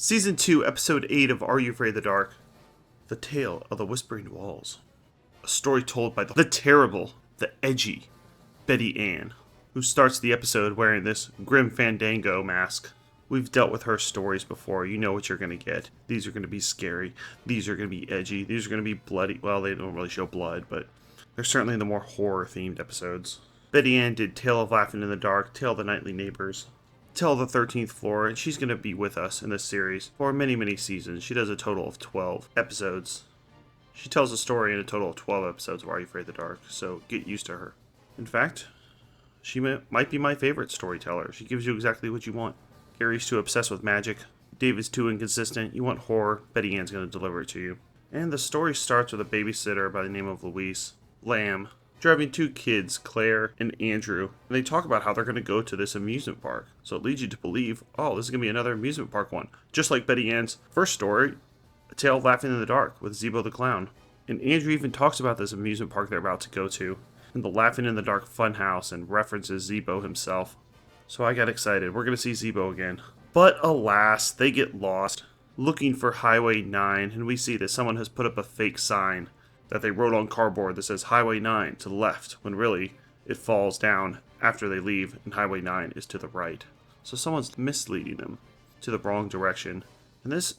Season 2, Episode 8 of Are You Afraid of the Dark? The Tale of the Whispering Walls. A story told by the terrible, the edgy Betty Ann, who starts the episode wearing this Grim Fandango mask. We've dealt with her stories before. You know what you're going to get. These are going to be scary. These are going to be edgy. These are going to be bloody. Well, they don't really show blood, but they're certainly the more horror-themed episodes. Betty Ann did Tale of Laughing in the Dark, Tale of the Nightly Neighbors, Tale of the 13th Floor, and she's going to be with us in this series for many, many seasons. She does a total of 12 episodes. She tells a story in a total of 12 episodes of Are You Afraid of the Dark, so get used to her. In fact, she might be my favorite storyteller. She gives you exactly what you want. Gary's too obsessed with magic. David's too inconsistent. You want horror. Betty Ann's going to deliver it to you. And the story starts with a babysitter by the name of Louise Lamb driving two kids, Claire and Andrew, and they talk about how they're going to go to this amusement park. So it leads you to believe, oh, this is going to be another amusement park one. Just like Betty Ann's first story, A Tale of Laughing in the Dark with Zeebo the Clown. And Andrew even talks about this amusement park they're about to go to, and the Laughing in the Dark funhouse, and references Zeebo himself. So I got excited. We're going to see Zeebo again. But alas, they get lost, looking for Highway 9, and we see that someone has put up a fake sign that they wrote on cardboard that says Highway 9 to the left, when really it falls down after they leave and Highway 9 is to the right. So someone's misleading them to the wrong direction. And this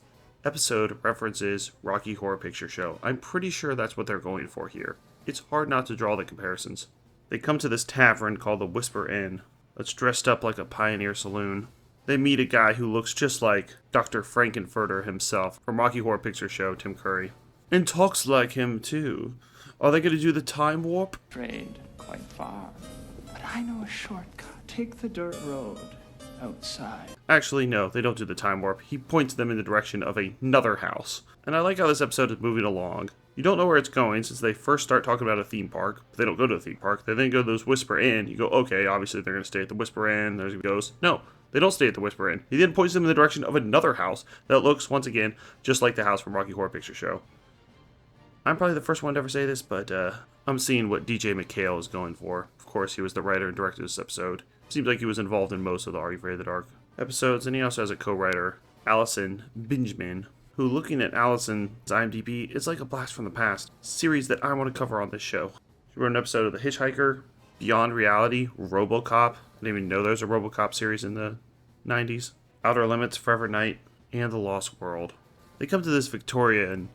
episode references Rocky Horror Picture Show. I'm pretty sure that's what they're going for here. It's hard not to draw the comparisons. They come to this tavern called the Whisper Inn that's dressed up like a pioneer saloon. They meet a guy who looks just like Dr. Frankenfurter himself from Rocky Horror Picture Show, Tim Curry. And talks like him, too. Are they going to do the time warp? Strayed quite far, but I know a shortcut. Take the dirt road outside. Actually, no, they don't do the time warp. He points them in the direction of another house. And I like how this episode is moving along. You don't know where it's going since they first start talking about a theme park. But they don't go to a theme park. They then go to this Whisper Inn. You go, okay, obviously they're going to stay at the Whisper Inn. There's a ghost. No, they don't stay at the Whisper Inn. He then points them in the direction of another house that looks, once again, just like the house from Rocky Horror Picture Show. I'm probably the first one to ever say this, but I'm seeing what DJ McHale is going for. Of course, he was the writer and director of this episode. Seems like he was involved in most of the Are You Afraid of the Dark episodes, and he also has a co-writer, Allison Benjamin, who, looking at Allison's IMDb, is like a blast from the past. Series that I want to cover on this show. She wrote an episode of The Hitchhiker, Beyond Reality, RoboCop. I didn't even know there was a RoboCop series in the 90s. Outer Limits, Forever Night, and The Lost World. They come to this Victorian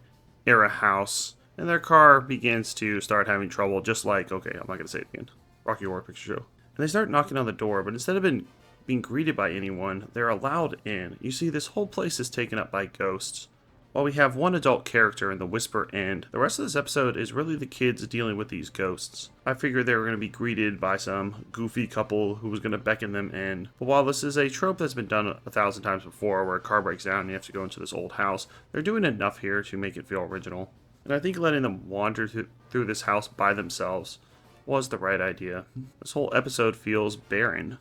era house, and their car begins to start having trouble, just like, okay, I'm not going to say it again, Rocky Horror Picture Show. And they start knocking on the door, but instead of being greeted by anyone, they're allowed in. You see, this whole place is taken up by ghosts. While we have one adult character in the Whisper Inn, the rest of this episode is really the kids dealing with these ghosts. I figured they were going to be greeted by some goofy couple who was going to beckon them in. But while this is a trope that's been done 1,000 times before, where a car breaks down and you have to go into this old house, they're doing enough here to make it feel original. And I think letting them wander through this house by themselves was the right idea. This whole episode feels barren.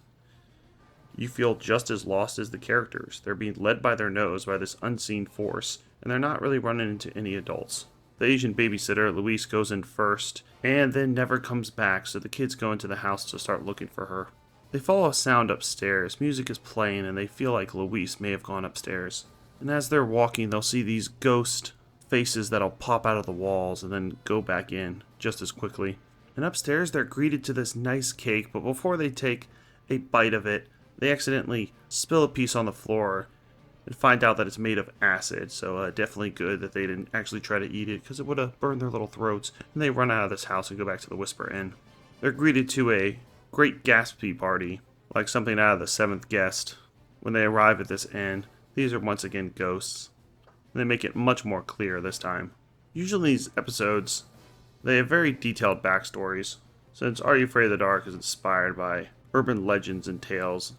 You feel just as lost as the characters. They're being led by their nose by this unseen force, and they're not really running into any adults. The Asian babysitter, Louise, goes in first, and then never comes back, so the kids go into the house to start looking for her. They follow a sound upstairs. Music is playing, and they feel like Louise may have gone upstairs. And as they're walking, they'll see these ghost faces that'll pop out of the walls and then go back in just as quickly. And upstairs, they're greeted to this nice cake, but before they take a bite of it, they accidentally spill a piece on the floor and find out that it's made of acid. So definitely good that they didn't actually try to eat it, because it would have burned their little throats. And they run out of this house and go back to the Whisper Inn. They're greeted to a great Gatsby party, like something out of The Seventh Guest. When they arrive at this inn, these are once again ghosts. And they make it much more clear this time. Usually in these episodes, they have very detailed backstories, since Are You Afraid of the Dark is inspired by urban legends and tales.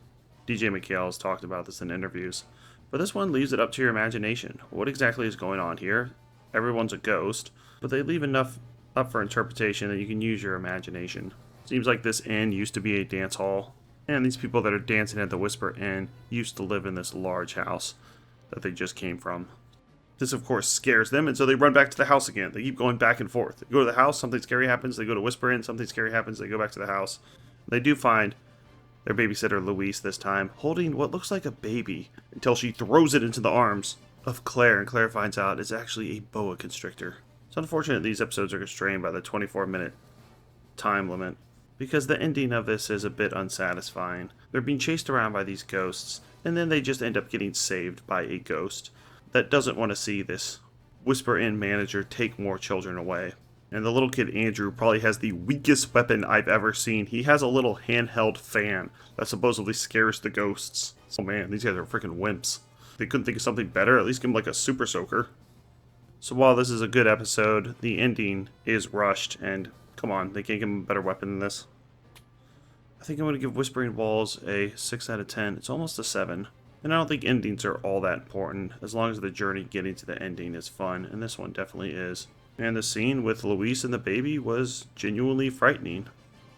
DJ McHale has talked about this in interviews. But this one leaves it up to your imagination. What exactly is going on here? Everyone's a ghost, but they leave enough up for interpretation that you can use your imagination. Seems like this inn used to be a dance hall, and these people that are dancing at the Whisper Inn used to live in this large house that they just came from. This, of course, scares them, and so they run back to the house again. They keep going back and forth. They go to the house, something scary happens. They go to Whisper Inn, something scary happens. They go back to the house. They do find Their babysitter Louise this time, holding what looks like a baby, until she throws it into the arms of Claire, and Claire finds out it's actually a boa constrictor. It's unfortunate these episodes are constrained by the 24-minute time limit, because the ending of this is a bit unsatisfying. They're being chased around by these ghosts, and then they just end up getting saved by a ghost that doesn't want to see this Whisper Inn manager take more children away. And the little kid Andrew probably has the weakest weapon I've ever seen. He has a little handheld fan that supposedly scares the ghosts. Oh man, these guys are freaking wimps. They couldn't think of something better, at least give him like a super soaker. So while this is a good episode, the ending is rushed, and come on, they can't give him a better weapon than this. I think I'm going to give Whispering Walls a 6 out of 10. It's almost a 7. And I don't think endings are all that important, as long as the journey getting to the ending is fun, and this one definitely is. And the scene with Louise and the baby was genuinely frightening.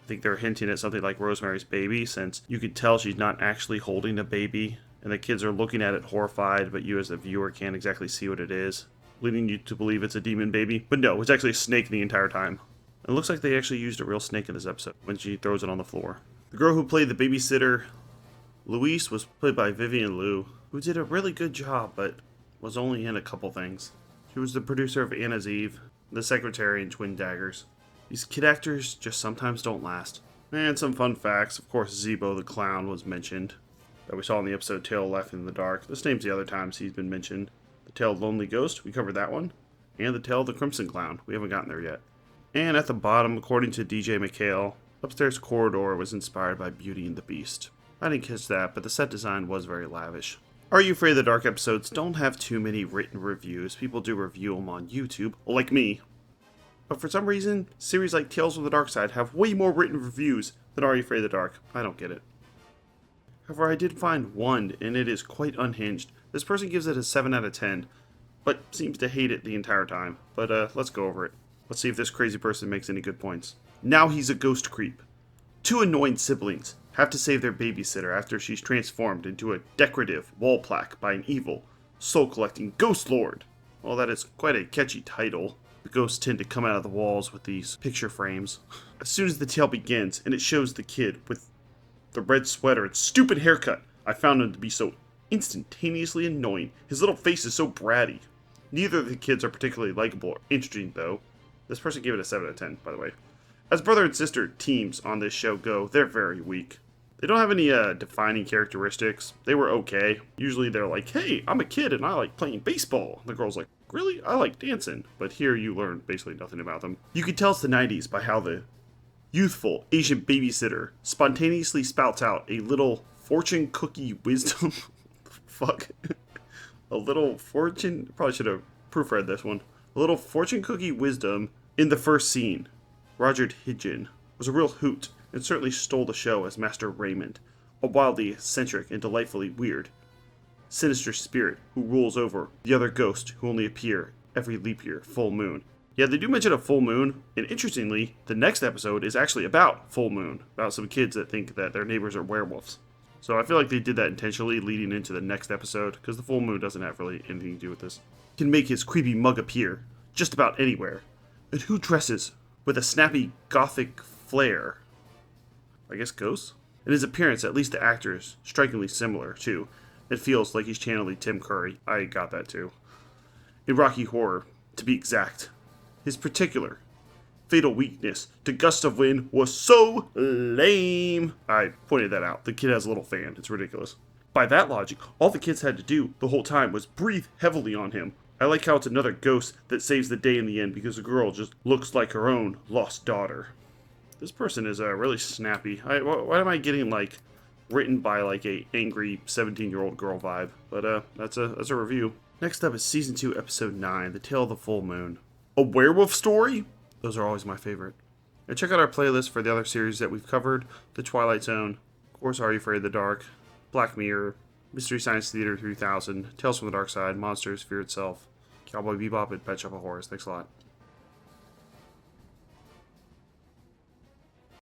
I think they're hinting at something like Rosemary's Baby, since you could tell she's not actually holding a baby, and the kids are looking at it horrified, but you as the viewer can't exactly see what it is, leading you to believe it's a demon baby. But no, it's actually a snake the entire time. It looks like they actually used a real snake in this episode when she throws it on the floor. The girl who played the babysitter, Louise, was played by Vivian Liu, who did a really good job, but was only in a couple things. She was the producer of Anna's Eve, the secretary in Twin Daggers. These kid actors just sometimes don't last. And some fun facts. Of course, Zebo the Clown was mentioned, that we saw in the episode Tale Left in the Dark. This name's the other times he's been mentioned. The Tale of Lonely Ghost, we covered that one. And the Tale of the Crimson Clown, we haven't gotten there yet. And at the bottom, according to DJ McHale, upstairs corridor was inspired by Beauty and the Beast. I didn't catch that, but the set design was very lavish. Are You Afraid of the Dark episodes don't have too many written reviews. People do review them on YouTube, like me. But for some reason, series like Tales from the Dark Side have way more written reviews than Are You Afraid of the Dark. I don't get it. However, I did find one, and it is quite unhinged. This person gives it a 7 out of 10, but seems to hate it the entire time. But let's go over it. Let's see if this crazy person makes any good points. Now he's a ghost creep. Two annoying siblings have to save their babysitter after she's transformed into a decorative wall plaque by an evil, soul-collecting ghost lord. Well, that is quite a catchy title. The ghosts tend to come out of the walls with these picture frames. As soon as the tale begins, and it shows the kid with the red sweater and stupid haircut, I found him to be so instantaneously annoying. His little face is so bratty. Neither of the kids are particularly likable or interesting, though. This person gave it a 7 out of 10, by the way. As brother and sister teams on this show go, they're very weak. They don't have any defining characteristics. They were okay. Usually they're like, hey, I'm a kid and I like playing baseball. The girl's like, really? I like dancing. But here you learn basically nothing about them. You can tell it's the 90s by how the youthful Asian babysitter spontaneously spouts out a little fortune cookie wisdom. Fuck. A little fortune... Probably should have proofread this one. A little fortune cookie wisdom in the first scene. Roger Hidgen was a real hoot, and certainly stole the show as Master Raymond, a wildly eccentric and delightfully weird, sinister spirit who rules over the other ghosts who only appear every leap year full moon. Yeah, they do mention a full moon, and interestingly, the next episode is actually about full moon, about some kids that think that their neighbors are werewolves. So I feel like they did that intentionally leading into the next episode, because the full moon doesn't have really anything to do with this. He can make his creepy mug appear just about anywhere. And who dresses with a snappy gothic flair? I guess ghosts? In his appearance, at least the actor is strikingly similar, too. It feels like he's channeling Tim Curry. I got that, too. In Rocky Horror, to be exact. His particular fatal weakness to gust of wind was so lame. I pointed that out. The kid has a little fan. It's ridiculous. By that logic, all the kids had to do the whole time was breathe heavily on him. I like how it's another ghost that saves the day in the end because the girl just looks like her own lost daughter. This person is really snappy. Why am I getting like written by like a angry 17-year-old girl vibe? But that's a review. Next up is season 2, episode 9, The Tale of the Full Moon. A werewolf story? Those are always my favorite. And check out our playlist for the other series that we've covered: The Twilight Zone, of course, Are You Afraid of the Dark, Black Mirror, Mystery Science Theater 3000, Tales from the Dark Side, Monsters, Fear Itself, Cowboy Bebop, and Pet Shop of Horrors. Thanks a lot.